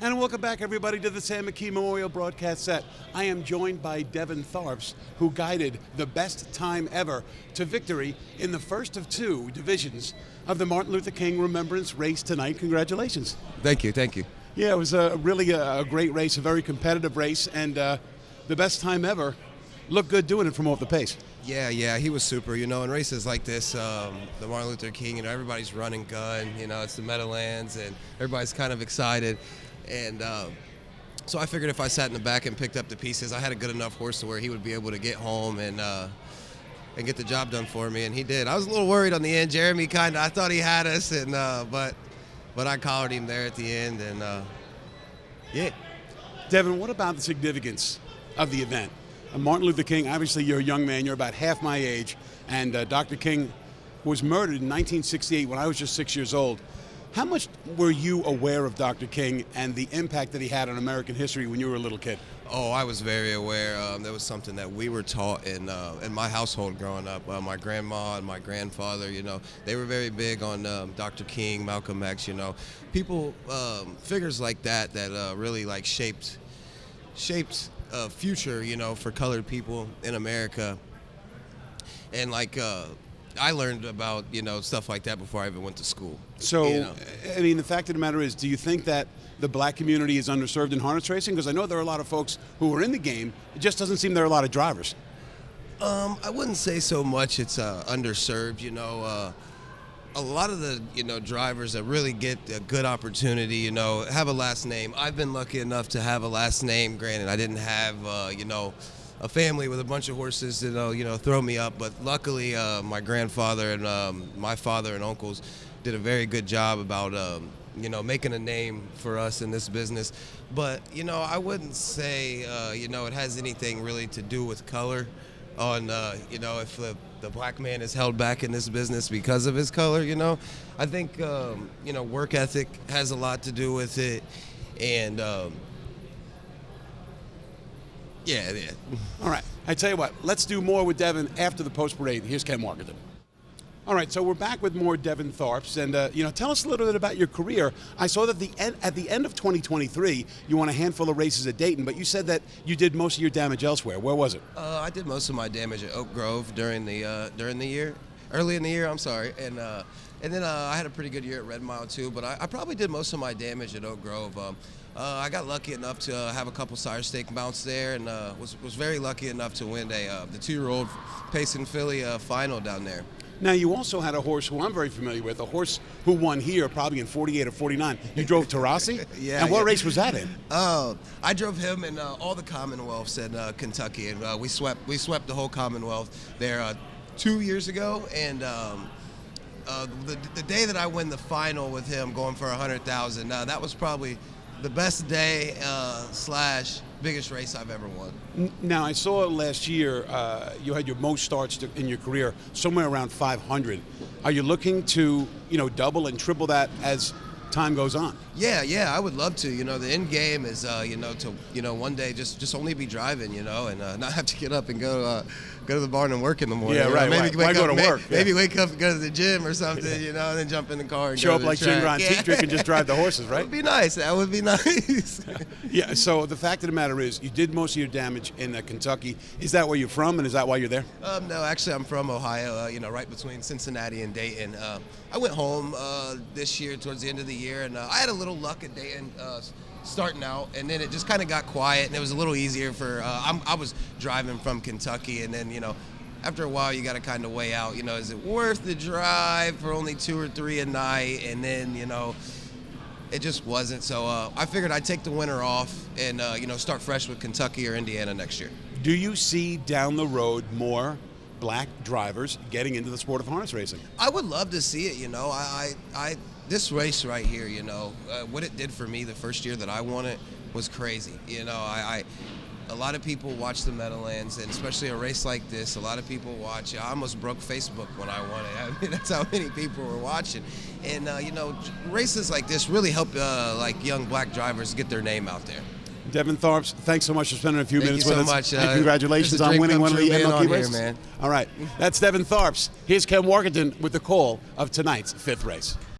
And welcome back, everybody, to the Sam McKee Memorial Broadcast Set. I am joined by Devon Tharps, who guided the best time ever to victory in the first of two divisions of the Martin Luther King Remembrance Race tonight. Congratulations. Thank you, thank you. Yeah, it was really a great race, a very competitive race, and the best time ever. Looked good doing it from off the pace. Yeah, he was super. You know, in races like this, the Martin Luther King, everybody's running gun. It's the Meadowlands, and everybody's kind of excited. And so I figured if I sat in the back and picked up the pieces, I had a good enough horse to where he would be able to get home and get the job done for me, and he did. I was a little worried on the end. Jeremy I thought he had us, and but I collared him there at the end, and yeah. Devon, what about the significance of the event? Martin Luther King, obviously you're a young man, you're about half my age, and Dr. King was murdered in 1968 when I was just 6 years old. How much were you aware of Dr. King and the impact that he had on American history when you were a little kid? Oh, I was very aware. That was something that we were taught in my household growing up. My grandma and my grandfather, they were very big on Dr. King, Malcolm X, people, figures like that really shaped future, for colored people in America. And I learned about, stuff like that before I even went to school. So, I mean, the fact of the matter is, do you think that the black community is underserved in harness racing? Because I know there are a lot of folks who are in the game. It just doesn't seem there are a lot of drivers. I wouldn't say so much it's underserved, a lot of the drivers that really get a good opportunity have a last name. I've been lucky enough to have a last name. Granted, I didn't have a family with a bunch of horses to throw me up, but luckily my grandfather and my father and uncles did a very good job about making a name for us in this business. But I wouldn't say it has anything really to do with color on if the black man is held back in this business because of his color. I think work ethic has a lot to do with it, and yeah. All right, I tell you what, let's do more with Devon after the post parade. Here's Ken Warrington. All right, so we're back with more Devon Tharps, and tell us a little bit about your career. I saw that at the end of 2023, you won a handful of races at Dayton, but you said that you did most of your damage elsewhere. Where was it? I did most of my damage at Oak Grove early in the year. I'm sorry, and then I had a pretty good year at Red Mile too. But I probably did most of my damage at Oak Grove. I got lucky enough to have a couple sire stake mounts there, and was very lucky enough to win the 2-year-old Payson Philly final down there. Now, you also had a horse who I'm very familiar with, a horse who won here probably in 48 or 49. You drove Tarasi? Yeah. And what race was that in? I drove him in all the Commonwealths in Kentucky, and we swept the whole Commonwealth there 2 years ago. And the day that I win the final with him, going for $100,000, that was probably the best day / biggest race I've ever won. Now, I saw last year you had your most starts in your career, somewhere around 500. Are you looking to, double and triple that as time goes on? Yeah, I would love to. The end game is, to one day just only be driving, and not have to get up and go to the barn and work in the morning. Yeah, right. Maybe Why go to work? Maybe wake up and go to the gym or something, and then jump in the car and show go up to like the track. Jim Ron Teetrick and just drive the horses, right? That would be nice. That would be nice. Yeah. So the fact of the matter is, you did most of your damage in Kentucky. Is that where you're from, and is that why you're there? No, actually, I'm from Ohio. Right between Cincinnati and Dayton. I went home this year towards the end of the year, and I had a little luck at Dayton starting out, and then it just kind of got quiet, and it was a little easier for. I was driving from Kentucky, and then after a while, you got to kind of weigh out. Is it worth the drive for only 2 or 3 a night? And then it just wasn't. So I figured I'd take the winter off and start fresh with Kentucky or Indiana next year. Do you see down the road more black drivers getting into the sport of harness racing? I would love to see it. This race right here, what it did for me the first year that I won it was crazy. A lot of people watch the Meadowlands, and especially a race like this, a lot of people watch. I almost broke Facebook when I won it. I mean, that's how many people were watching. And, races like this really help young black drivers get their name out there. Devon Tharps, thanks so much for spending a few minutes with us. Thank you so much. And congratulations on winning one of the MLK races. Man. All right, that's Devon Tharps. Here's Ken Warrington with the call of tonight's 5th race.